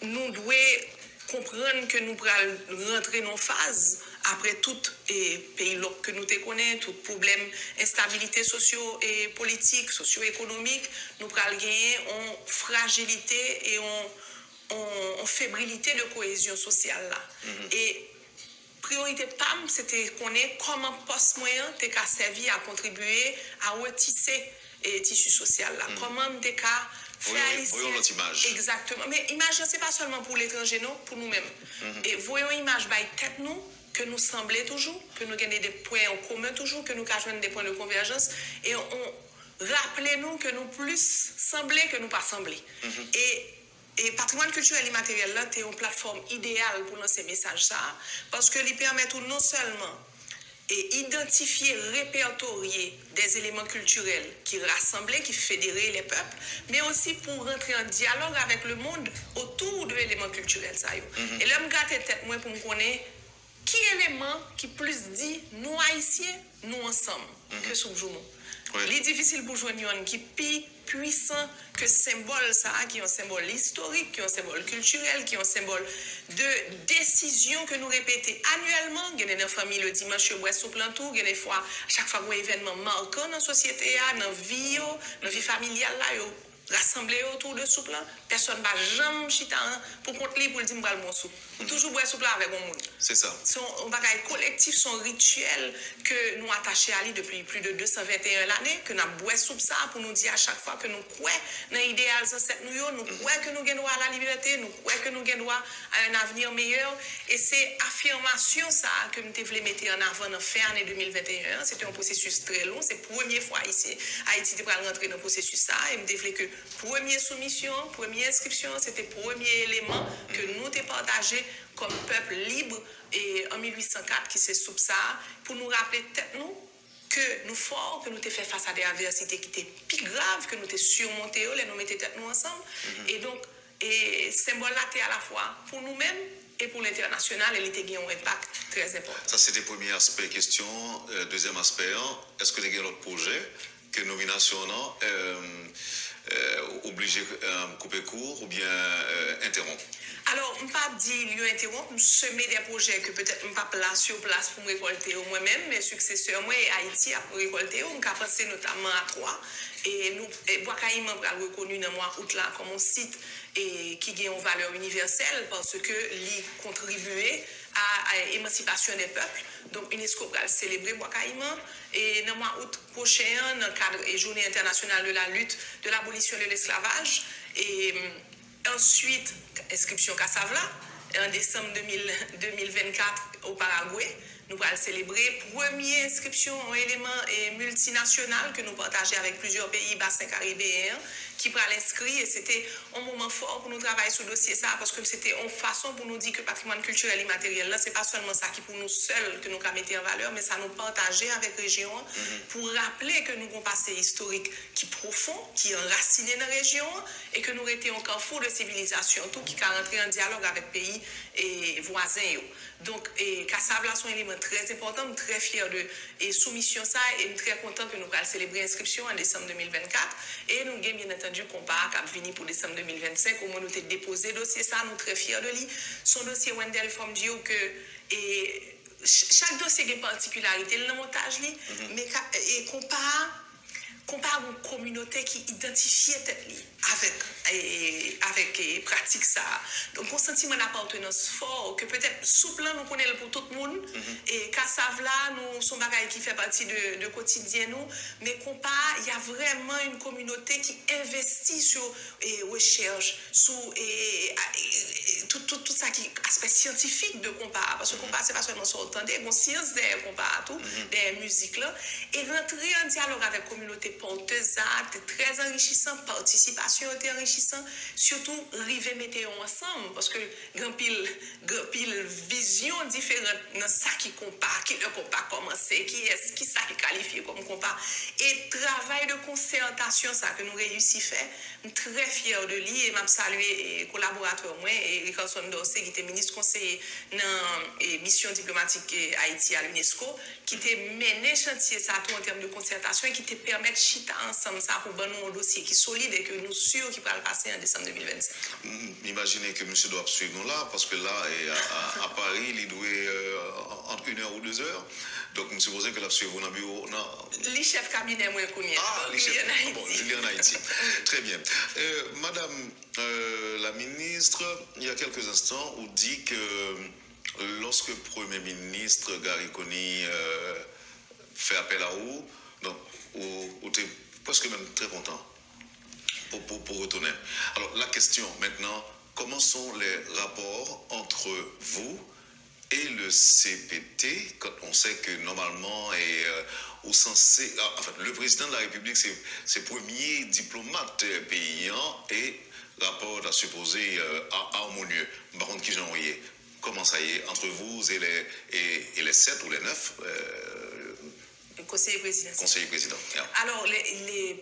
nous devons comprendre que nous pourrons rentrer dans une phase après tout pays que nous connaissons, tout problème, instabilité socio et politique, socio-économique, nous pourrons gagner en fragilité et en fébrilité de cohésion sociale là. Et priorité PAM, c'était connaître comment poste moyen t'es qu'à servir à contribuer à retisser et tissu social là. Comment t'es qu'à voyons notre image. Exactement. Mais image, c'est pas seulement pour l'étranger, non, pour nous-mêmes. Et voyons image by tête nous, que nous semblons toujours, que nous gagnons des points en commun toujours, que nous cachons des points de convergence. Et rappelez-nous que nous plus semblés que nous pas semblés. Et patrimoine culturel et immatériel là, c'est une plateforme idéale pour lancer message ça, parce que il permet tout non seulement et identifier, répertorier des éléments culturels qui rassemblent, qui fédèrent les peuples, mais aussi pour rentrer en dialogue avec le monde autour de l'élément culturel. Et là, je me tête moi pour me connaître qui élément qui plus dit nous haïtiens, nous ensemble, que sous jour. Il est difficile pour joindre un qui plus puissant que symbole ça, qui est un symbole historique, qui est un symbole culturel, qui est un symbole de décision que nous répétons annuellement. Il y a des familles le dimanche, je bois soupe en tout, il y a des fois, chaque fois qu'il y a un événement marquant dans la société, dans la vie familiale, là, rassemblés autour de soupe là, personne ne va jamais chita pour compte libre pour dire m'bral mon soupe. Toujours boire soupe là avec mon monde. C'est ça. Son bagage collectif, son rituel que nous attachons à lui depuis plus de 221 années, que nous boire soupe ça pour nous dire à chaque fois que nous croyons dans l'idéal ancêtre nous croyons que nous avons droit à la liberté, nous croyons que nous avons droit à un avenir meilleur. Et c'est affirmation ça que nous devons mettre en avant dans fin année 2021. C'était un processus très long. C'est la première fois ici Haïti de rentrer dans le processus ça. Et nous devons que première soumission, première inscription, c'était le premier élément que nous avons partagé comme peuple libre et en 1804 qui s'est sous ça pour nous rappeler tête nous que nous forts, que nous avons fait face à des adversités qui étaient plus graves, que nous avons surmonté, et nous mettons tête nous ensemble. Et donc, symbole là, à la fois pour nous-mêmes et pour l'international, elle était un impact très important. Ça, c'était le premier aspect question. Deuxième aspect, est-ce que vous avez un autre projet que nomination obligé de couper court ou bien interrompre? Alors, je ne pas dire lieu interrompre, semer des projets que peut-être je ne pas place sur place pour me récolter moi-même, mes successeurs, moi et Haïti, pour récolter, on a pensé notamment à trois. Et nous, Bois-Caïman a reconnu dans le mois août là comme un site qui a une valeur universelle parce que il contribuait à l'émancipation des peuples. Donc, UNESCO va célébrer Bois-Caïman. Et dans le mois août prochain, dans le cadre de la Journée internationale de la lutte de l'abolition de l'esclavage. Et ensuite, inscription Cassavla, en décembre 2024 au Paraguay. Nous allons célébrer première inscription en élément multinational que nous partageons avec plusieurs pays bassins caribéens qui pourraient l'inscrire. Et c'était un moment fort pour nous travailler sur le dossier ça parce que c'était une façon pour nous dire que le patrimoine culturel et immatériel là, c'est pas seulement ça qui pour nous seuls que nous avons mis en valeur, mais ça nous partager avec la région pour rappeler que nous avons un passé historique qui est profond, qui est enraciné dans la région et que nous étions un carrefour de civilisation, tout qui a rentré en dialogue avec pays et voisins. Donc, Cassavla sont un élément très important, je suis très fier de soumission ça et je suis très content que nous allons célébrer l'inscription en décembre 2024 et nous avons bien entendu compas qui a fini pour décembre 2025 au moins nous avons déposé le dossier ça, nous sommes très fiers de lui. Son dossier Wendell Fomdio que chaque dossier a une particularité dans le montage mais compare une communauté qui identifie avec pratique ça. Donc, un sentiment d'appartenance fort que peut-être sous plan nous connaissons pour tout le monde et Cassavla nous son bagage qui fait partie de quotidien nous, mais compare il y a vraiment une communauté qui investit sur recherche, sur tout ça qui aspect scientifique de compare parce que compare c'est pas seulement sur entendre, bon science derrière compare tout, des musiques là et rentrer en dialogue avec la communauté porteuse c'est très enrichissant, participation était enrichissant, surtout river mettre ensemble parce que grand pile vision différente dans ça qui compare, qui le compare commencer, qui ça qui qualifie comme compare et travail de concertation ça que nous réussi faire, très fier de lui et m'a saluer collaborateur moi et Louis Carlson Dorsey, qui était ministre conseiller dans la mission diplomatique Haïti à l'UNESCO, qui était mené chantier ça tout en termes de concertation et qui te permet de chita ensemble ça pour nous un dossier qui est solide et que nous sûrs qui va le passer en décembre 2025. Imaginez que monsieur doit suivre nous là, parce que là, à Paris, il doit entre 1 heure ou 2 heures. Donc, je suppose que la suivre dans le bureau. Les chefs cabinet, moi, je connais. Ah, les chefs. Bon, je lis en Haïti. Très bien. Madame la ministre, il y a quelques instants, on dit que lorsque le Premier ministre Gary Coney fait appel à vous, donc, vous êtes presque même très content pour retourner. Alors, la question maintenant, comment sont les rapports entre vous et le CPT, quand on sait que normalement, le président de la République, c'est le premier diplomate paysan et rapport à supposer harmonieux. Par contre, qui j'en voyais? Comment ça y est, entre vous et les 7 ou les 9 conseiller présidentiel. Conseiller président. Yeah. Alors,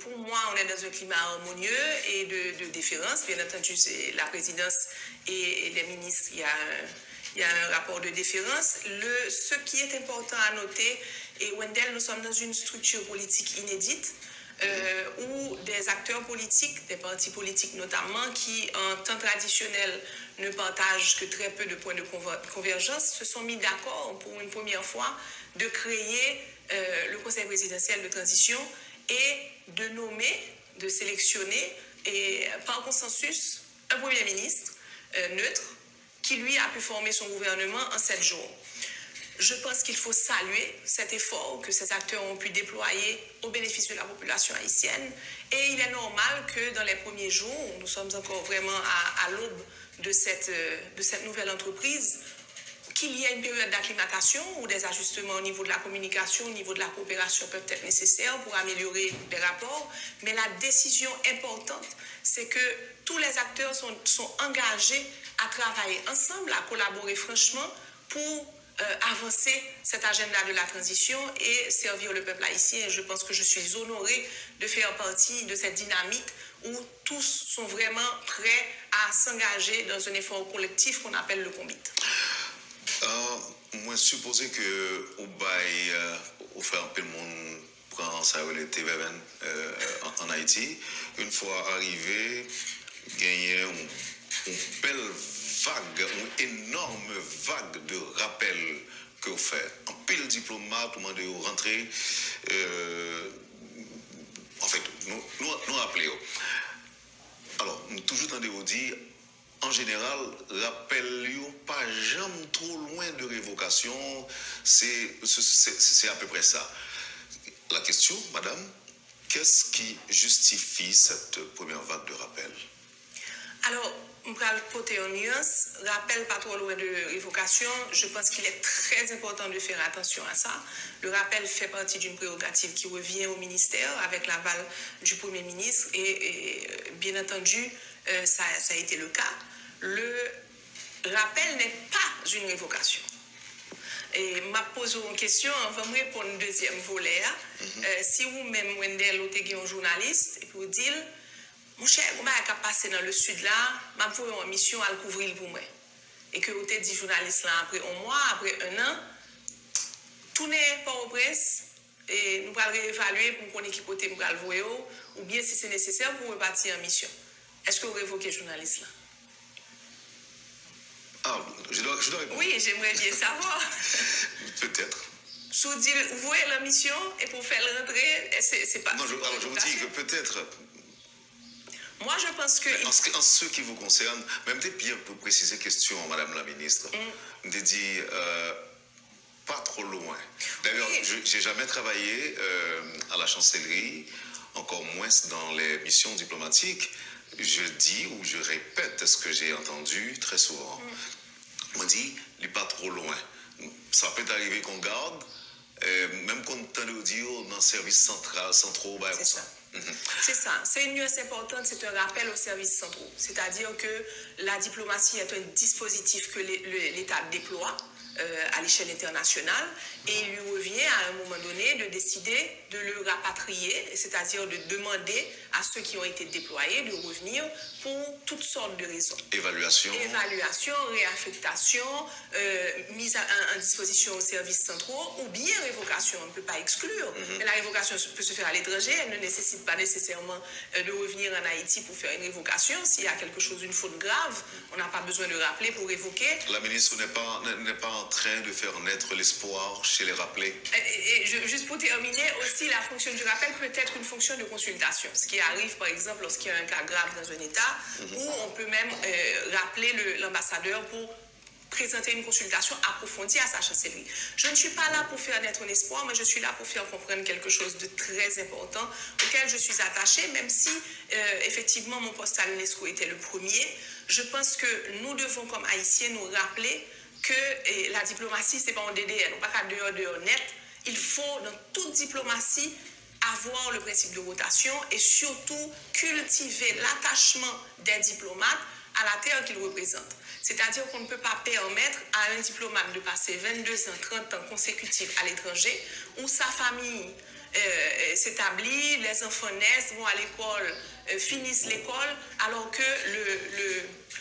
pour moi, on est dans un climat harmonieux et de déférence. Bien entendu, c'est la présidence et les ministres, il y a un rapport de déférence. Ce qui est important à noter, et Wendell, nous sommes dans une structure politique inédite, où des acteurs politiques, des partis politiques notamment, qui en temps traditionnel ne partagent que très peu de points de convergence, se sont mis d'accord pour une première fois de créer le Conseil présidentiel de transition et de nommer, de sélectionner, et par consensus, un Premier ministre neutre qui, lui, a pu former son gouvernement en 7 jours. Je pense qu'il faut saluer cet effort que ces acteurs ont pu déployer au bénéfice de la population haïtienne. Et il est normal que dans les premiers jours, nous sommes encore vraiment à l'aube de cette nouvelle entreprise, qu'il y ait une période d'acclimatation ou des ajustements au niveau de la communication, au niveau de la coopération peuvent être nécessaires pour améliorer les rapports. Mais la décision importante, c'est que tous les acteurs sont engagés à travailler ensemble, à collaborer franchement pour avancer cet agenda de la transition et servir le peuple haïtien. Je pense que je suis honorée de faire partie de cette dynamique où tous sont vraiment prêts à s'engager dans un effort collectif qu'on appelle le COMBIT. Moi, supposé que au fait un peu le monde prend sa relève en Haïti, une fois arrivé, gagner une belle vague, une énorme vague de rappels que vous faites. Un pile diplomate, vous demandez de rentrer. En fait, nous rappelons. Alors, nous toujours tendez vous dire, en général, rappelez-vous pas jamais trop loin de révocation. C'est à peu près ça. La question, madame, qu'est-ce qui justifie cette première vague de rappel? Alors, on va le côté en nuance. Rappel pas trop loin de révocation. Je pense qu'il est très important de faire attention à ça. Le rappel fait partie d'une prérogative qui revient au ministère avec l'aval du Premier ministre et bien entendu, ça a été le cas. Le rappel n'est pas une révocation. Et m'a posé une question, on va me répondre au deuxième volet. Si vous-même, Wendell, vous êtes un journaliste, et vous dites, mon cher, vous avez passé dans le sud là, m'a fait une mission à le couvrir pour moi. Et que vous êtes dit journaliste là après un mois, après 1 an, tournez pas au presse et nous allons réévaluer pour qu'on ait qui côté nous allons voir ou bien si c'est nécessaire pour repartir en mission. Est-ce que vous révoquez journaliste là? Ah, je dois répondre. Oui, j'aimerais bien savoir. Peut-être. Sous dire, vous voyez la mission et pour faire rentrer, c'est pas. Non, je vous dis que peut-être. Moi, je pense que. En ce qui vous concerne, même des bien pour préciser question, madame la ministre, de dire pas trop loin. D'ailleurs, oui. Je n'ai jamais travaillé à la chancellerie, encore moins dans les missions diplomatiques. Je dis ou je répète ce que j'ai entendu très souvent. On dit, il n'est pas trop loin. Ça peut arriver qu'on garde, même qu'on tente de dire dans le service central, centraux, bah, c'est ça. C'est ça. C'est une nuance importante, c'est un rappel aux services centraux. C'est-à-dire que la diplomatie est un dispositif que l'État déploie à l'échelle internationale et il lui revient à un moment donné de décider de le rapatrier, c'est-à-dire de demander à ceux qui ont été déployés de revenir pour toutes sortes de raisons. Évaluation, réaffectation, mise en disposition aux services centraux ou bien révocation. On ne peut pas exclure. Mais la révocation peut se faire à l'étranger. Elle ne nécessite pas nécessairement de revenir en Haïti pour faire une révocation. S'il y a quelque chose, une faute grave, on n'a pas besoin de rappeler pour révoquer. La ministre n'est pas en train de faire naître l'espoir chez les rappelés. Juste pour terminer, aussi, la fonction du rappel peut être une fonction de consultation. Ce qui arrive, par exemple, lorsqu'il y a un cas grave dans un État, où on peut même rappeler l'ambassadeur pour présenter une consultation approfondie à sa chancellerie. Je ne suis pas là pour faire naître un espoir, mais je suis là pour faire comprendre quelque chose de très important auquel je suis attachée, même si effectivement mon poste à l'UNESCO était le premier. Je pense que nous devons, comme Haïtiens, nous rappeler que la diplomatie, ce n'est pas en DDR, non pas qu'à dehors net. Il faut, dans toute diplomatie, avoir le principe de rotation et surtout cultiver l'attachement des diplomates à la terre qu'ils représentent. C'est-à-dire qu'on ne peut pas permettre à un diplomate de passer 22 ans, 30 ans consécutifs à l'étranger, où sa famille s'établit, les enfants naissent, vont à l'école, finissent l'école, alors que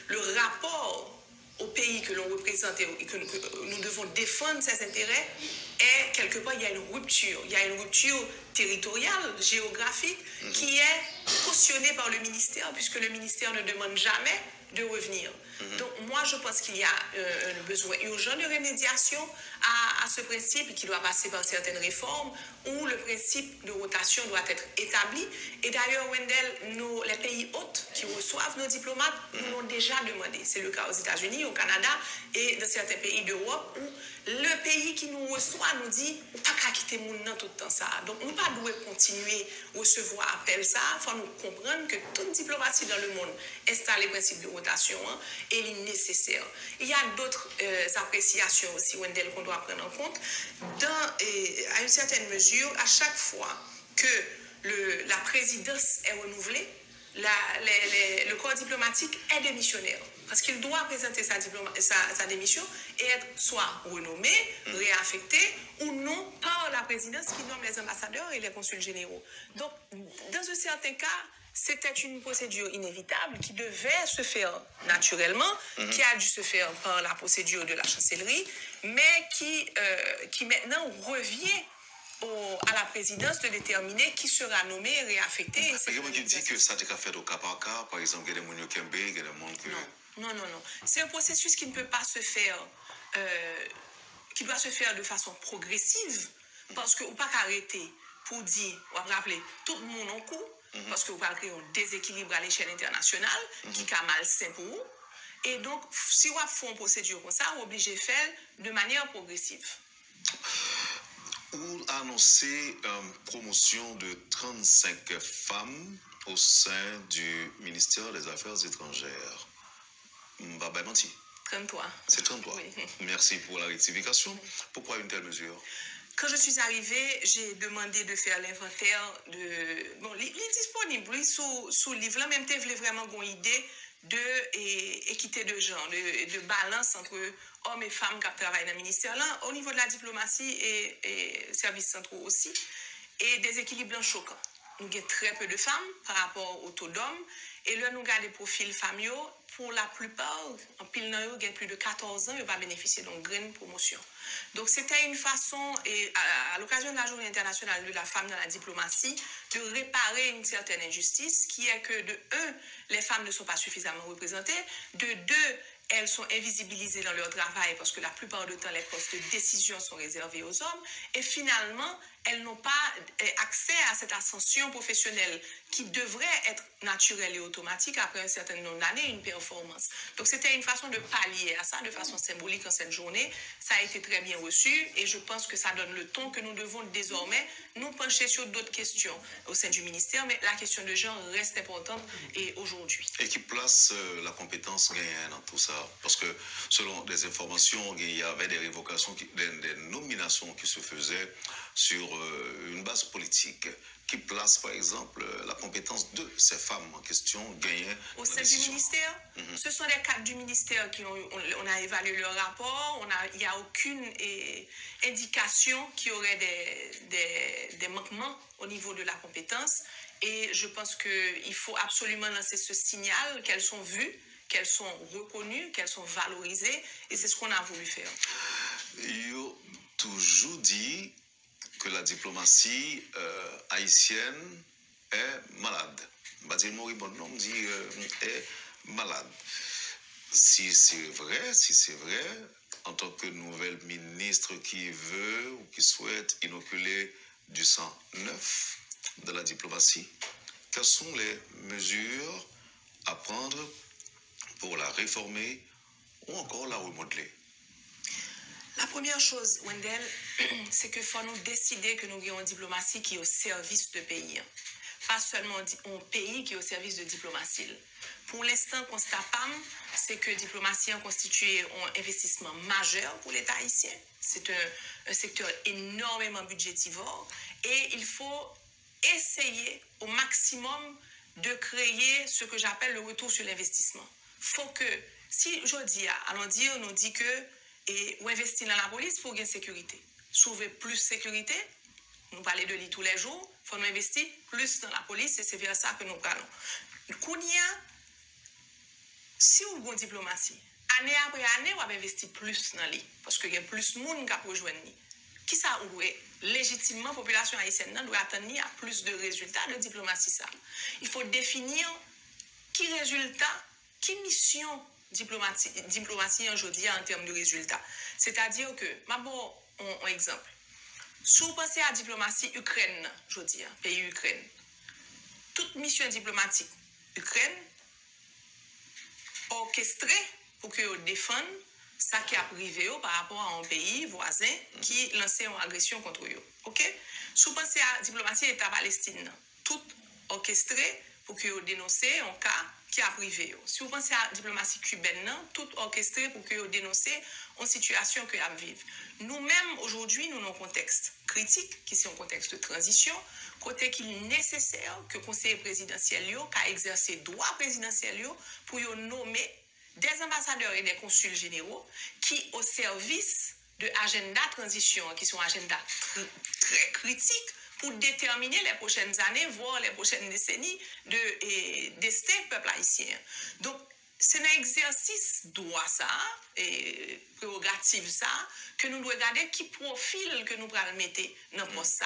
le rapport au pays que l'on représente et que nous devons défendre ses intérêts, et quelque part, il y a une rupture. Il y a une rupture territoriale, géographique, qui est cautionnée par le ministère, puisque le ministère ne demande jamais de revenir. Donc, moi, je pense qu'il y a un besoin urgent de remédiation à ce principe qui doit passer par certaines réformes où le principe de rotation doit être établi. Et d'ailleurs, Wendell, les pays hôtes qui reçoivent nos diplomates nous l'ont déjà demandé. C'est le cas aux États-Unis, au Canada et dans certains pays d'Europe où le pays qui nous reçoit nous dit « on ne peut pas quitter mon nom tout le temps ça ». Donc, on ne peut pas continuer à recevoir appel ça. Il faut nous comprendre que toute diplomatie dans le monde installe les principes de rotation et il est nécessaire. Il y a d'autres appréciations aussi, Wendell, qu'on doit prendre en compte. À une certaine mesure, à chaque fois que la présidence est renouvelée, le corps diplomatique est démissionnaire. Parce qu'il doit présenter sa démission et être soit renommé, réaffecté ou non par la présidence qui nomme les ambassadeurs et les consuls généraux. Donc, dans un certain cas, c'était une procédure inévitable qui devait se faire naturellement, qui a dû se faire par la procédure de la chancellerie, mais qui maintenant revient à la présidence de déterminer qui sera nommé et réaffecté. Il y a quelqu'un qui dit que ça a été fait au cas par cas, par exemple, il y a des gens qui ont il y a des gens qui... Non. C'est un processus qui ne peut pas se faire, qui doit se faire de façon progressive, parce qu'on ne peut pas arrêter pour dire, on va rappeler, tout le monde en cours, parce qu'on va créer un déséquilibre à l'échelle internationale, qui est malsain pour vous. Et donc, si on fait une procédure comme ça, on est obligé de faire de manière progressive. Ou annoncer une promotion de 35 femmes au sein du ministère des Affaires étrangères. Bah, menti. 33. C'est 33. Oui. Merci pour la rectification. Pourquoi une telle mesure? Quand je suis arrivée, j'ai demandé de faire l'inventaire de... Bon, il est disponible, oui, sous le livre. Là, même, tu voulais vraiment une idée d'équité de genre, de balance entre hommes et femmes qui travaillent dans le ministère. Là, au niveau de la diplomatie et services centraux aussi, et des équilibres choquants. Nous avons très peu de femmes par rapport au taux d'hommes. Et là, nous avons des profils familiaux. Pour la plupart, en pile dans eux, ils ont plus de 14 ans, ils n'ont pas bénéficié d'une grande promotion. Donc, c'était une façon, et à l'occasion de la Journée internationale de la femme dans la diplomatie, de réparer une certaine injustice qui est que, de un, les femmes ne sont pas suffisamment représentées, de deux, elles sont invisibilisées dans leur travail parce que la plupart du temps, les postes de décision sont réservés aux hommes. Et finalement, elles n'ont pas accès à cette ascension professionnelle qui devrait être naturelle et automatique après un certain nombre d'années, une performance. Donc, c'était une façon de pallier à ça de façon symbolique en cette journée. Ça a été très bien reçu et je pense que ça donne le ton que nous devons désormais nous pencher sur d'autres questions au sein du ministère. Mais la question de genre reste importante et aujourd'hui. Et qui place la compétence gagnante dans tout ça? Parce que selon des informations, il y avait des révocations, des nominations qui se faisaient sur une base politique qui place, par exemple, la compétence de ces femmes en question gagnées au sein du ministère. Ce sont les cadres du ministère qui on a évalué leur rapport. Il n'y a aucune indication qu'il y aurait des manquements au niveau de la compétence. Et je pense qu'il faut absolument lancer ce signal qu'elles sont vues, qu'elles sont reconnues, qu'elles sont valorisées. Et c'est ce qu'on a voulu faire. Il a toujours dit que la diplomatie haïtienne est malade. Basil Moribond dit est malade. Si c'est vrai, en tant que nouvelle ministre qui veut ou qui souhaite inoculer du sang neuf de la diplomatie, quelles sont les mesures à prendre pour la réformer ou encore la remodeler? La première chose, Wendell, c'est qu'il faut nous décider que nous avons une diplomatie qui est au service de pays. Pas seulement un pays qui est au service de diplomatie. Pour l'instant, constat PAM, c'est que la diplomatie a constitué un investissement majeur pour l'État haïtien. C'est un secteur énormément budgétivore et il faut essayer au maximum de créer ce que j'appelle le retour sur l'investissement. Faut que, si aujourd'hui, allons dire, on nous dit que ou investir dans la police pour gagner sécurité. Sauver plus sécurité, nous parlons de lui tous les jours, il faut nous investir plus dans la police et c'est vers ça que nous parlons. Kounia, si vous avez une diplomatie, année après année, vous avez investi plus dans lui parce qu'il y a plus de monde qui a rejoindre. Qui ça ou légitimement, la population haïtienne doit attendre à plus de résultats de diplomatie. Ça. Il faut définir qui résultat, qui mission diplomatie aujourd'hui en termes de résultats. C'est-à-dire que, d'abord, un exemple. Si vous pensez à la diplomatie Ukraine, je dis, pays Ukraine, toute mission diplomatique Ukraine orchestrée pour que vous défendent ça qui a privé par rapport à un pays voisin qui lançait une agression contre eux. OK? Si vous pensez à la diplomatie État Palestine, tout orchestré pour que vous dénoncez un cas qui a privé. Si vous pensez à la diplomatie cubaine, tout orchestré pour que vous dénoncez une situation que vous vivez. Nous-mêmes, aujourd'hui, nous avons un contexte critique, qui est un contexte de transition, côté qu'il est nécessaire que le conseil présidentiel ait exercé droit présidentiel pour nommer des ambassadeurs et des consuls généraux qui, au service de l'agenda transition, qui sont un agenda très critique, pour déterminer les prochaines années, voire les prochaines décennies de destin peuple haïtien. Donc, c'est un exercice droit ça, et prérogative ça, que nous devons regarder qui profil que nous allons mettre dans le poste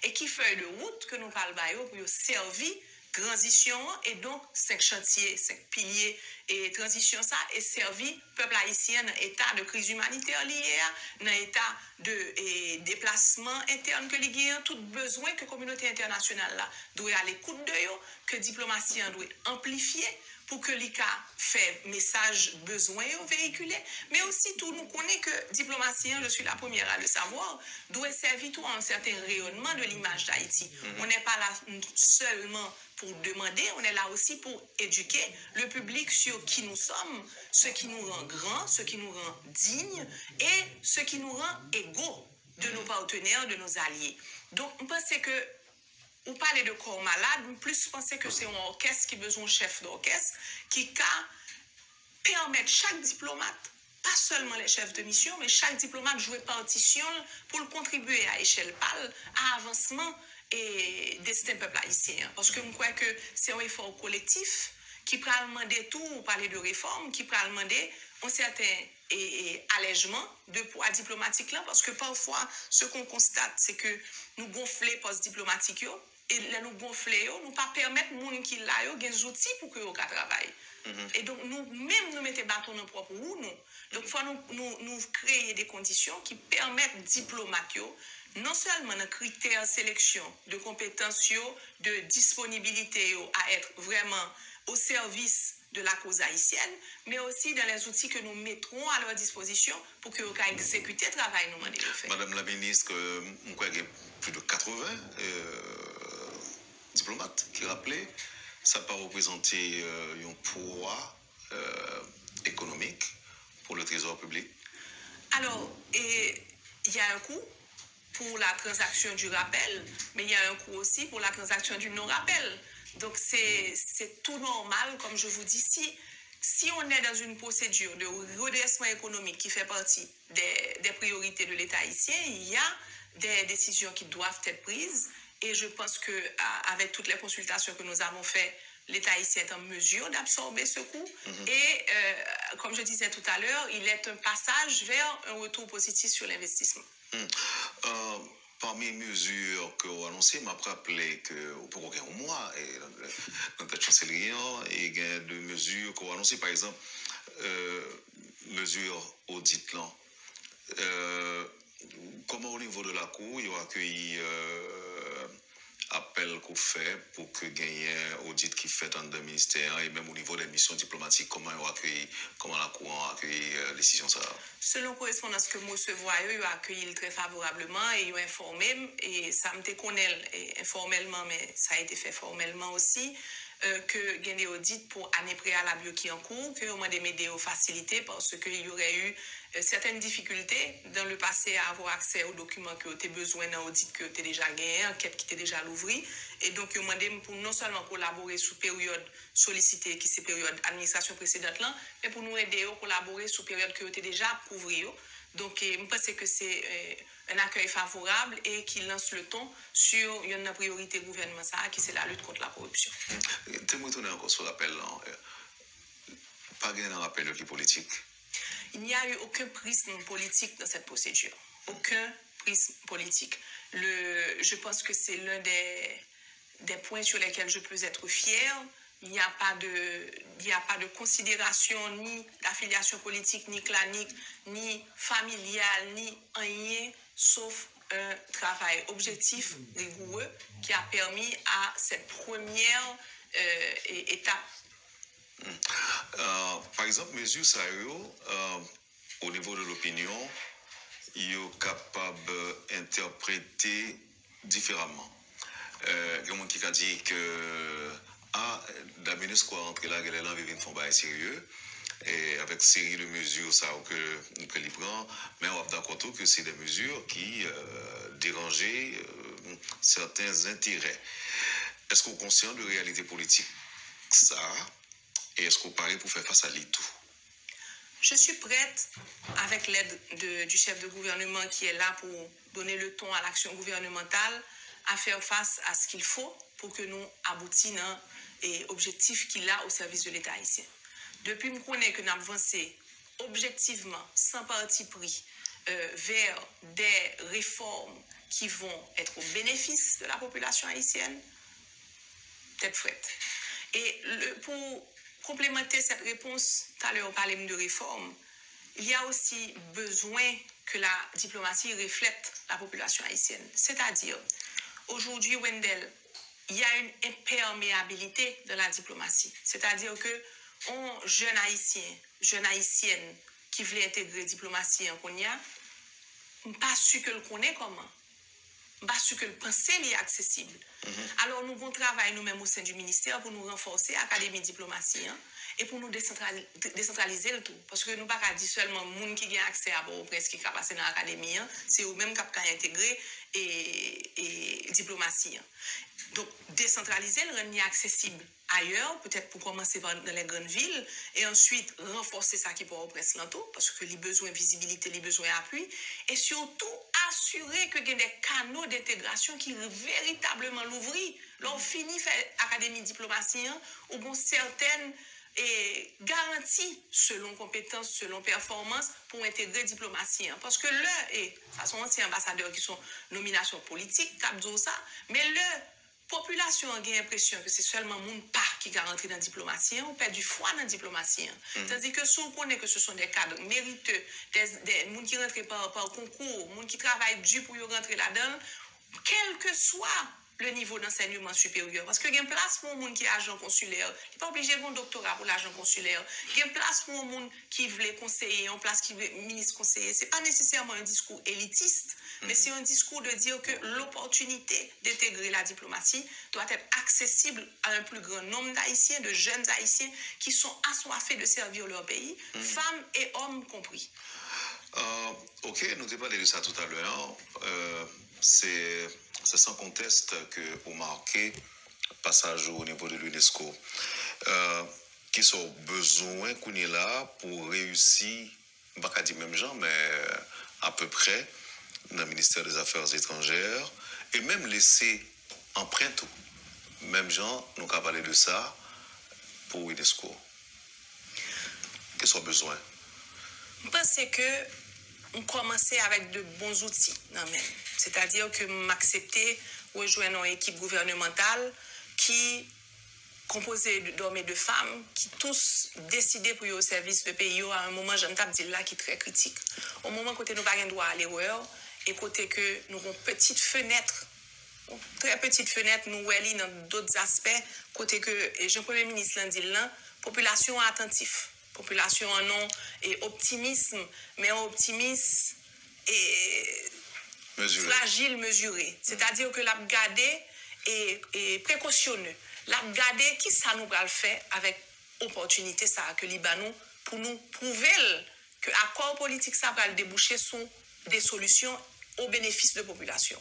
et qui feuille de route que nous allons pour servir transition et donc 5 chantiers, 5 piliers et transition ça et servi peuple haïtien dans état de crise humanitaire lié dans état de déplacement interne que li a tout besoin que communauté internationale là doit aller l'écoute de yo que diplomatie doit amplifier pour que l'ICA fait message besoin véhiculé, mais aussi tout nous connaît que diplomatie, je suis la première à le savoir, doit servir tout un certain rayonnement de l'image d'Haïti. On n'est pas là seulement pour demander, on est là aussi pour éduquer le public sur qui nous sommes, ce qui nous rend grands, ce qui nous rend dignes et ce qui nous rend égaux de nos partenaires, de nos alliés. Donc, on pense que ou parler de corps malade, plus penser que c'est un orchestre qui a besoin d'un chef d'orchestre qui permet chaque diplomate, pas seulement les chefs de mission, mais chaque diplomate jouer partition pour contribuer à échelle pâle à l'avancement et destin peuple haïtien. Parce que je crois que c'est un effort collectif qui peut demander tout, ou parler de réforme, qui peut demander un certain allègement de poids diplomatique là, parce que parfois, ce qu'on constate, c'est que nous gonflons post diplomatique et là nous gonflons, nous pas permettre aux gens qui là des outils pour que travaillent. Et donc nous-mêmes nous mettons bâton dans propre roue nous. Donc il faut nous créer des conditions qui permettent diplomates non seulement dans critères de sélection, de compétences, de disponibilité à être vraiment au service de la cause haïtienne, mais aussi dans les outils que nous mettrons à leur disposition pour que vous exécuter le travail nous demandons de faire. Madame la ministre, il y a plus de 80 diplomates qui rappelaient, ça peut représenter un poids économique pour le trésor public. Alors, il y a un coût, pour la transaction du rappel, mais il y a un coût aussi pour la transaction du non-rappel. Donc, c'est tout normal, comme je vous dis. Si on est dans une procédure de redressement économique qui fait partie des priorités de l'État haïtien, il y a des décisions qui doivent être prises. Et je pense qu'avec toutes les consultations que nous avons faites, l'État haïtien est en mesure d'absorber ce coût. Et comme je disais tout à l'heure, il est un passage vers un retour positif sur l'investissement. Parmi les mesures que vous annoncez, m'a rappelé que pour aucun mois, dans la chancellerie, il y a deux mesures que vous annoncez, par exemple, mesures audit là. Comment au niveau de la Cour, il y a accueilli appel qu'on fait pour que gagne un audit qui fait dans le ministère et même au niveau des missions diplomatiques, comment la Cour a accueilli la décision ça? Selon correspondance que moi recevons, il a accueilli très favorablement et il a informé, et ça me connaît informellement, mais ça a été fait formellement aussi, que il y a des audits pour année préalable qui en cours, que on a des médias facilités parce qu'il y aurait eu certaines difficultés dans le passé à avoir accès aux documents que tu as besoin d'un audit que tu as déjà gagné, enquête qui était déjà l'ouvri. Et donc, ils ont demandé pour non seulement collaborer sous période sollicitée, qui c'est période administration précédente là, mais pour nous aider à collaborer sous période que tu as déjà couvrir. Donc, je pense que c'est un accueil favorable et qui lance le ton sur une priorité gouvernementale qui c'est la lutte contre la corruption. Tu me retourner encore sur l'appel là. Pas un appel qui politique. Il n'y a eu aucun prisme politique dans cette procédure. Aucun prisme politique. Je pense que c'est l'un des points sur lesquels je peux être fière. Il n'y a pas de considération ni d'affiliation politique, ni clanique, ni familiale, ni rien, sauf un travail objectif, rigoureux, qui a permis à cette première étape. Par exemple, mesures ça au niveau de l'opinion, ils sont capables d'interpréter différemment. Il y a des gens qui ont dit que la ministre quoi entrer là, elle a envie de faire un sérieux. Et avec série de mesures ça que l'on prend, mais on va d'accord que c'est des mesures qui dérangeaient certains intérêts. Est-ce qu'on est conscient de la réalité politique ça? Et est-ce qu'on paraît pour faire face à l'ITU? Je suis prête, avec l'aide du chef de gouvernement qui est là pour donner le ton à l'action gouvernementale, à faire face à ce qu'il faut pour que nous aboutissions à l'objectif qu'il a au service de l'État haïtien. Depuis que nous connaissons que nous avons avancé objectivement, sans parti pris, vers des réformes qui vont être au bénéfice de la population haïtienne, tête frette. Et pour complémenter cette réponse, tout à l'heure on parlait de réforme, il y a aussi besoin que la diplomatie reflète la population haïtienne. C'est-à-dire, aujourd'hui, Wendell, il y a une imperméabilité de la diplomatie. C'est-à-dire que un jeune haïtien, jeune haïtienne qui voulait intégrer la diplomatie en Konya, pas sûr que le connaît comment. Pas sûr que le pensée est accessible. Alors, nous avons travaillé nous-mêmes au sein du ministère pour nous renforcer l'Académie de diplomatie et pour nous décentraliser le tout. Parce que nous ne pouvons pas dire seulement les gens qui ont accès à Port-au-Prince qui sont passés dans l'Académie, c'est eux-mêmes qui ont intégré et diplomatie. Donc, décentraliser, le rendre accessible ailleurs, peut-être pour commencer dans les grandes villes, et ensuite renforcer ça qui pour au presse l'entour, parce que les besoins de visibilité, les besoins d'appui, et surtout assurer que il y a des canaux d'intégration qui véritablement l'ouvrir. L'on finit faire académie de diplomatie, ou bon certaines garanties selon compétences, selon performance pour intégrer diplomatie. Parce que là, et ça sont anciens ambassadeurs qui sont nominations politiques, ça, mais là, population a l'impression que c'est seulement moun pas qui va rentrer dans la diplomatie, on perd du foi dans la diplomatie. Tandis que si on connaît que ce sont des cadres mériteux, des gens qui rentrent par concours, des gens qui travaillent dur pour y rentrer là-dedans, quel que soit le niveau d'enseignement supérieur. Parce qu'il y a une place pour les gens qui est agent consulaire. Il n'est pas obligé de faire un doctorat pour l'agent consulaire. Il y a une place pour les gens qui veulent conseiller, une place qui veut ministre conseiller. Ce n'est pas nécessairement un discours élitiste, mais c'est un discours de dire que l'opportunité d'intégrer la diplomatie doit être accessible à un plus grand nombre d'Haïtiens, de jeunes Haïtiens qui sont assoiffés de servir leur pays, femmes et hommes compris. Ok, nous avons parlé de ça tout à l'heure. c'est sans conteste que vous marquez passage au niveau de l'UNESCO. Qui sont besoin qu'on est là pour réussir, pas dire même gens, mais à peu près, dans le ministère des Affaires étrangères, et même laisser empreinte, même gens, nous avons parlé de ça pour l'UNESCO. Quels sont besoins? Je pense que on commençait avec de bons outils. C'est-à-dire que m'accepter rejoindre une équipe gouvernementale qui composée d'hommes et de femmes qui tous décidaient pour y au service de pays à un moment, j'aime dire là, qui est très critique. Au moment côté nous n'avons pas droit à l'erreur et côté que nous avons une petite fenêtre, très petite fenêtre, nous voyons dans d'autres aspects, côté que, et Jean-Premier ministre l'a dit là, population attentive, population en non et optimisme, mais un optimisme et fragile, mesuré. C'est-à-dire que l'a gardé et précautionneux. La garder qui ça nous va le faire avec opportunité ça que Libanon pour nous prouver que accord politique ça va le déboucher sur des solutions au bénéfice de la population.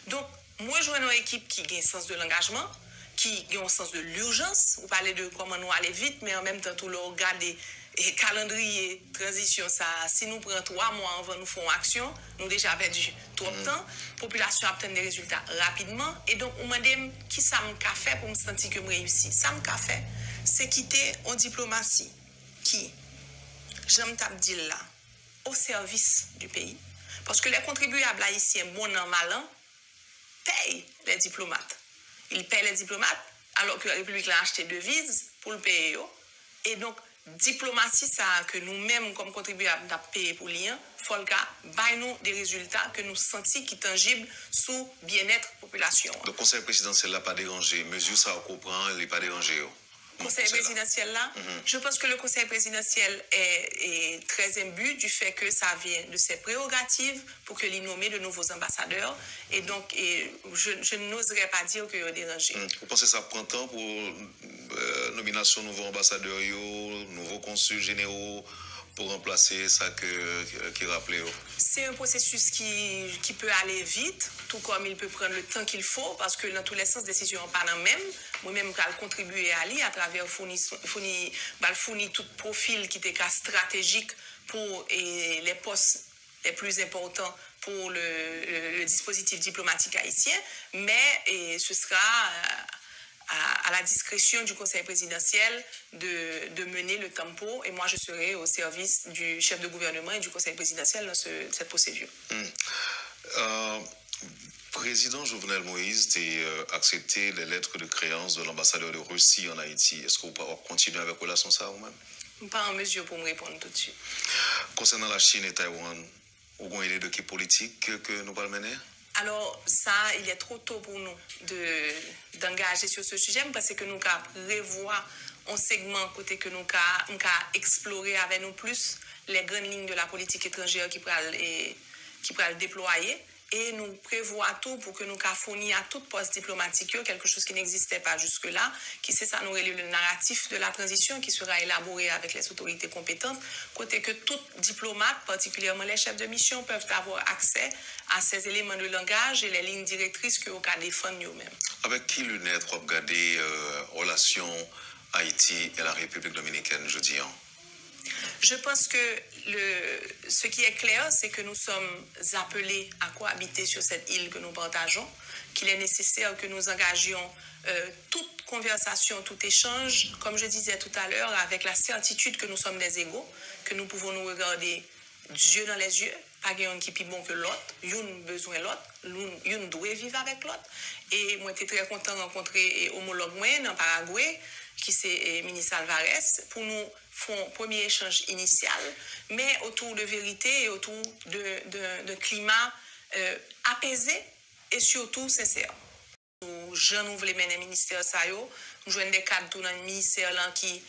Donc moi je vois une équipe qui a un sens de l'engagement, qui a un sens de l'urgence. Vous parlez de comment nous aller vite, mais en même temps tout le regarder et calendrier transition ça si nous prenons 3 mois avant nous faire action nous déjà perdu trop de temps population obtient des résultats rapidement et donc on m'a dit qui ça me fait pour me sentir que je réussis ça me fait c'est quitter en diplomatie qui j'aime t'a dit là au service du pays parce que les contribuables haïtiens bon an mal an payent les diplomates ils payent les diplomates alors que la République a acheté devises pour le payer et donc diplomatie ça que nous-mêmes comme contribuables d'à payer pour lien faut le cas nous des résultats que nous sentons qui tangibles sous bien-être population. Le conseil présidentiel n'a pas dérangé, mesure ça on comprend, il n'est pas dérangé. Conseil présidentiel là, je pense que le conseil présidentiel est très imbu du fait que ça vient de ses prérogatives pour que l'il nomme de nouveaux ambassadeurs et donc je n'oserais pas dire qu'il y a dérangé. Vous pensez que ça prend temps pour nomination de nouveaux ambassadeurs, nouveaux consuls généraux pour remplacer ça qui rappelait? C'est un processus qui peut aller vite, tout comme il peut prendre le temps qu'il faut, parce que dans tous les sens, décision pas dans même. Moi-même, je vais contribuer à lui à travers fournir tout profil qui était stratégique pour les postes les plus importants pour le dispositif diplomatique haïtien, mais ce sera à la discrétion du conseil présidentiel de mener le tempo et moi je serai au service du chef de gouvernement et du conseil présidentiel dans cette procédure. Président Jovenel Moïse a accepté les lettres de créance de l'ambassadeur de Russie en Haïti. Est-ce que vous pouvez continuer avec relation ça ou même? Pas en mesure pour me répondre tout de suite. Concernant la Chine et Taïwan, vous avez une idée de quelle politique que nous allons mener? Alors ça, il est trop tôt pour nous d'engager sur ce sujet parce que nous avons revoir un segment côté que nous avons explorer avec nous plus les grandes lignes de la politique étrangère qui pourra le déployer et nous prévoit tout pour que nous fournir à toute poste diplomatique quelque chose qui n'existait pas jusque-là, qui c'est ça nous relie le narratif de la transition qui sera élaboré avec les autorités compétentes, côté que tout diplomate, particulièrement les chefs de mission, peuvent avoir accès à ces éléments de langage et les lignes directrices que vous pouvez défendre nous-mêmes. Avec qui l'UNED vous regardez relations Haïti et la République dominicaine, je dis? Je pense que ce qui est clair, c'est que nous sommes appelés à cohabiter sur cette île que nous partageons, qu'il est nécessaire que nous engagions toute conversation, tout échange, comme je disais tout à l'heure, avec la certitude que nous sommes des égaux, que nous pouvons nous regarder Dieu dans les yeux, pas quelqu'un qui est plus bon que l'autre, une besoin l'autre, une doit vivre avec l'autre. Et moi, j'étais très content de rencontrer homologue dans Paraguay, qui c'est ministre Alvarez, pour nous faire un premier échange initial, mais autour de vérité et autour de climat apaisé et surtout sincère. Je nous voulons mener le ministère ça yo, nous jouons des cadres dans le ministère là qui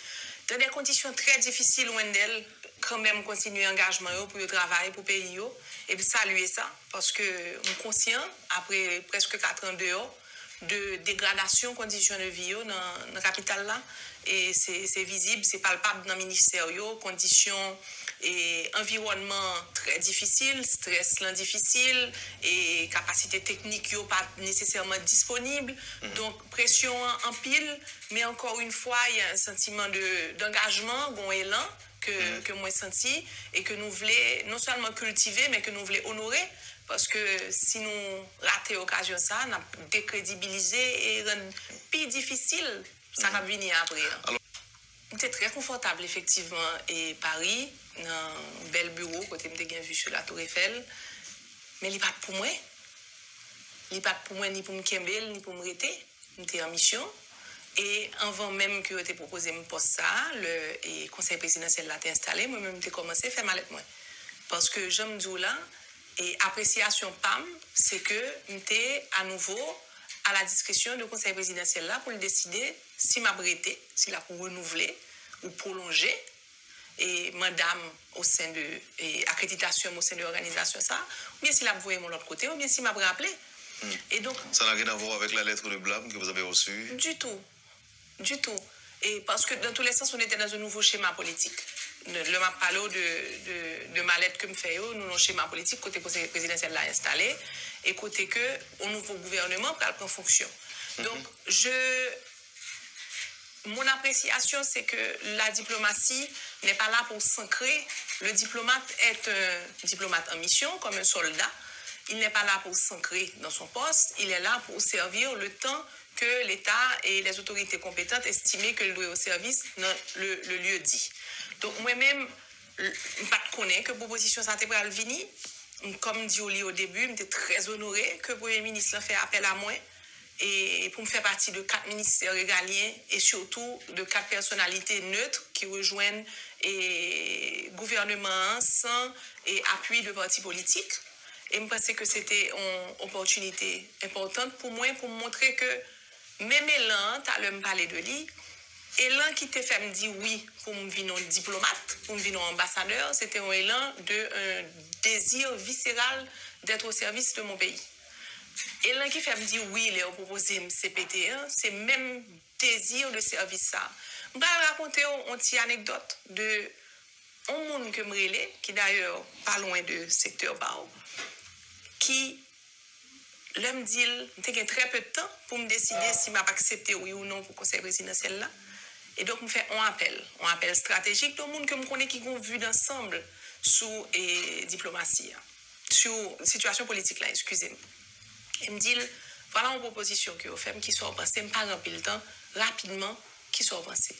dans des conditions très difficiles loin d'elle quand même continuer engagement pour le travail pour pays yo et puis saluer ça parce que nous conscient après presque 4 ans dehors de dégradation conditions de vie dans la capitale là et c'est visible, c'est palpable dans le ministère, conditions et environnement très difficile, stress difficile et capacité technique pas nécessairement disponible. Donc pression en pile, mais encore une fois, il y a un sentiment d'engagement, bon élan que moi senti et que nous voulons non seulement cultiver mais que nous voulons honorer parce que si nous ratons l'occasion ça, nous avons décrédibilisé et rendre plus difficile ça va venir après. J'étais très confortable effectivement et Paris dans un bel bureau côté me bien vu sur la Tour Eiffel mais il pas pour moi. Il pas pour moi ni pour me kembel ni pour me rester, j'étais en mission. Et avant même que tu proposé mon poste ça, le conseil présidentiel l'a installé, moi-même j'ai commencé à faire mal avec moi. Parce que j'aime dire là, et appréciation PAM, c'est que j'étais à nouveau à la discrétion du conseil présidentiel là pour décider si m'a prêté, si la pour renouveler ou prolonger et madame au sein de accréditation au sein de l'organisation ça, ou bien si la voyé mon autre côté, ou bien si m'a rappelé. Et donc ça n'a rien à voir avec la lettre de blâme que vous avez reçue? Du tout. Et parce que dans tous les sens, on était dans un nouveau schéma politique. Le m'a parlé de ma lettre que me fait, nous avons un schéma politique côté conseil présidentiel l'a installé et côté que au nouveau gouvernement prend fonction. Donc mon appréciation c'est que la diplomatie n'est pas là pour s'ancrer. Le diplomate est un diplomate en mission comme un soldat. Il n'est pas là pour s'ancrer dans son poste, il est là pour servir le temps que l'État et les autorités compétentes estimaient que le doit au service dans le lieu dit. Donc moi-même, je ne connais pas que proposition santé pour Alvini. Comme dit au début, j'étais très honoré que le Premier ministre ait fait appel à moi et pour me faire partie de 4 ministères régaliens et surtout de 4 personnalités neutres qui rejoignent le gouvernement sans et appui de partis politiques. Et je pensais que c'était une opportunité importante pour moi pour montrer que même Elan, tu as me parler de lui, Elan qui t'a fait me dire oui pour me venir diplomate, pour me venir ambassadeur, c'était un élan de désir viscéral d'être au service de mon pays. Elan qui fait me dire oui, il a proposé CPT1, c'est même désir de service ça. Je vais raconter une petite anecdote de un monde que me relais, qui d'ailleurs pas loin de secteur Bao, qui l'homme dit j'ai très peu de temps pour me décider si m'a accepté oui ou non pour le conseil présidentiel là et donc me fait un appel stratégique tout le monde que me connaît qui ont vu d'ensemble sous diplomatie sur situation politique là excusez-moi et me dit voilà une proposition que vous faites qui soit pensée me pas remplir le temps rapidement qui soit pensée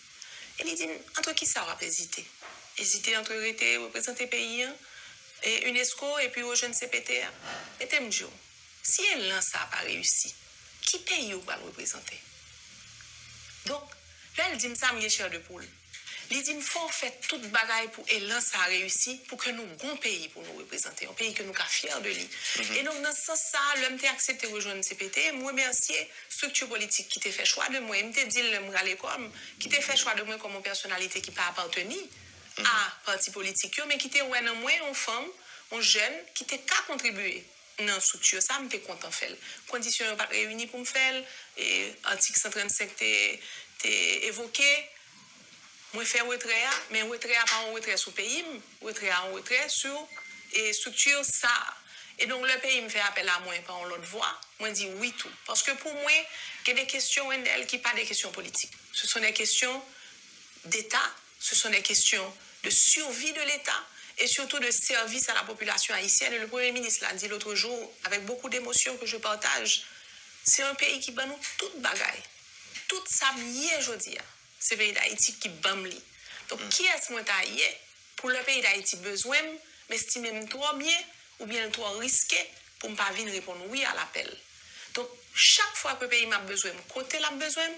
et il dit entre qui ça va hésiter entre représenter pays et UNESCO et puis au jeune CPT et t'aime dire si elle lance ça n'a pas réussi, qui pays va le représenter? Donc, là, elle dit ça, mes chers de poule. Elle dit qu'il faut faire toute bagaille pour elle lance ça réussi pour que nous ayons un pays pour nous représenter, un pays que nous sommes fiers de lui. Et donc, dans ce sens, l'homme t'a accepté de rejoindre CPT. Moi, merci, structure politique qui t'a fait choix de moi. Il m'a dit, qui t'a fait choix de moi comme une personnalité qui n'a pas appartenu à parti politique, mais qui t'a ouais, moi, une femme, un jeune, qui t'a qu'à contribuer. Non, structure, ça, je suis content de faire. Conditions ne sont pas réunies pour me faire. Et l'article 135 est évoqué. Moi, je fais retrait, mais retrait pas un retrait sur le pays, retrait en retrait sur et structure, ça. Et donc, le pays me fait appel à moi par l'autre voie. Moi, je dis oui, tout. Parce que pour moi, il y a des questions qui ne sont pas des questions politiques. Ce sont des questions d'État, ce sont des questions de survie de l'État. Et surtout de service à la population haïtienne. Et le Premier ministre l'a dit l'autre jour, avec beaucoup d'émotion que je partage, c'est un pays qui bat nous toute bagaille. Toute sa mienne, je dis. C'est le pays d'Haïti qui bat nous. Donc, qui est-ce que taillé pour le pays d'Haïti besoin, m'estimer trop bien ou bien trop risqué pour ne pas venir répondre oui à l'appel. Donc, chaque fois que le pays m'a besoin, côté l'a besoin,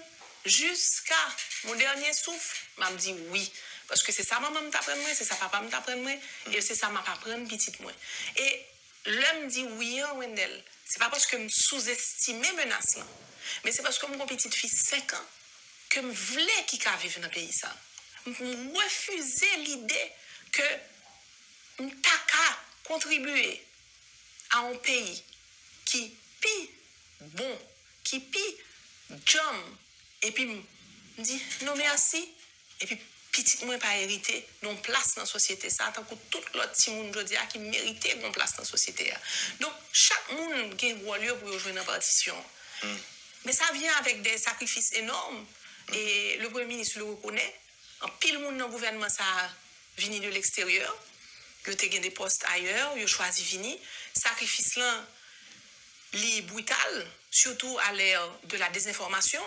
jusqu'à mon dernier souffle, m'a dit oui. Parce que c'est ça maman m'apprend moi, c'est ça papa m'apprend moi, et c'est ça m'a apprendre petite moi. Et l'homme dit oui en Wendell, c'est pas parce que me sous-estimer menace là, mais c'est parce que mon petite fille 5 ans que me voulait qu'il ka vivre dans pays ça. Me refuser l'idée que m'taka contribuer à un pays qui pi bon qui pi jam et puis me dit non merci et puis petit moins pas hérité non place dans la société ça tant que tout l'autre petit monde jodi a qui méritait une place dans la société. Donc chaque monde qui a lieu pour jouer dans partition. Mais ça vient avec des sacrifices énormes et le Premier ministre le reconnaît. En pile monde dans le gouvernement ça venu de l'extérieur. Yo te gen des postes ailleurs, yo choisi vini. Sacrifice là li brutal, surtout à l'ère de la désinformation,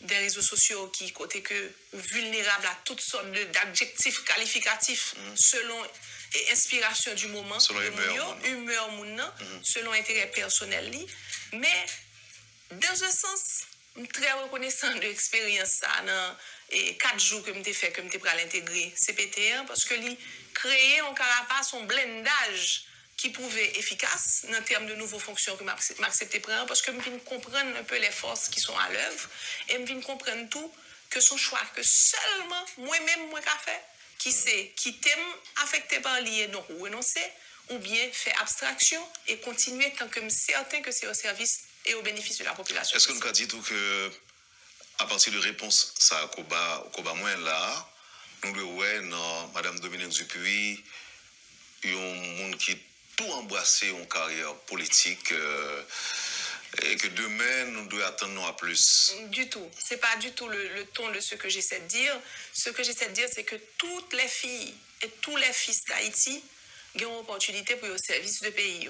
des réseaux sociaux qui côté que vulnérables à toutes sortes d'adjectifs qualificatifs selon et inspiration du moment, selon humeur moun, selon intérêt personnel li. Mais dans un sens, je suis très reconnaissant de l'expérience ça dans et 4 jours que je fait que je pour l'intégrer CPT1 parce que li créer un carapace, un blindage qui pouvait efficace en termes de nouvelles fonctions que m'accepter prendre parce que je viens comprendre un peu les forces qui sont à l'œuvre et je viens comprendre tout que son choix que seulement moi-même moi qu'a fait qui sait qui t'aime affecté par lié donc renoncer ou bien faire abstraction et continuer tant que je suis certain que c'est au service et au bénéfice de la population. Est-ce que nous avons dit tout que à partir de réponse ça Koba moins là nous le ouais non madame Dominique Dupuis un monde qui tout embrassé en carrière politique et que demain nous devons attendre à plus. Du tout, c'est pas du tout le ton de ce que j'essaie de dire. Ce que j'essaie de dire c'est que toutes les filles et tous les fils d'Haïti ont une opportunité pour le service de pays.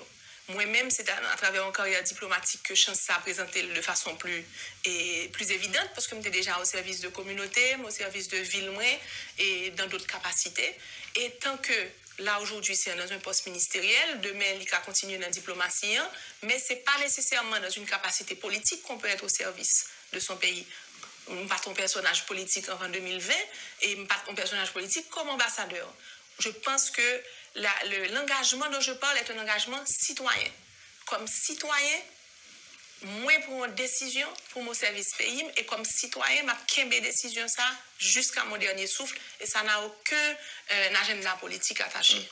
Moi-même, c'est à travers une carrière diplomatique que chance ça a présenté de façon plus évidente parce que j'étais déjà au service de communauté, au service de ville et dans d'autres capacités. Et tant que là aujourd'hui c'est dans un poste ministériel, demain il va continuer dans la diplomatie, mais c'est pas nécessairement dans une capacité politique qu'on peut être au service de son pays. Je ne suis pas un personnage politique en 2020 et je ne suis pas un personnage politique comme ambassadeur. Je pense que l'engagement dont je parle est un engagement citoyen. Comme citoyen, moi pour une décision pour mon service pays et comme citoyen, je vais décision ça jusqu'à mon dernier souffle et ça n'a aucun agenda politique attaché.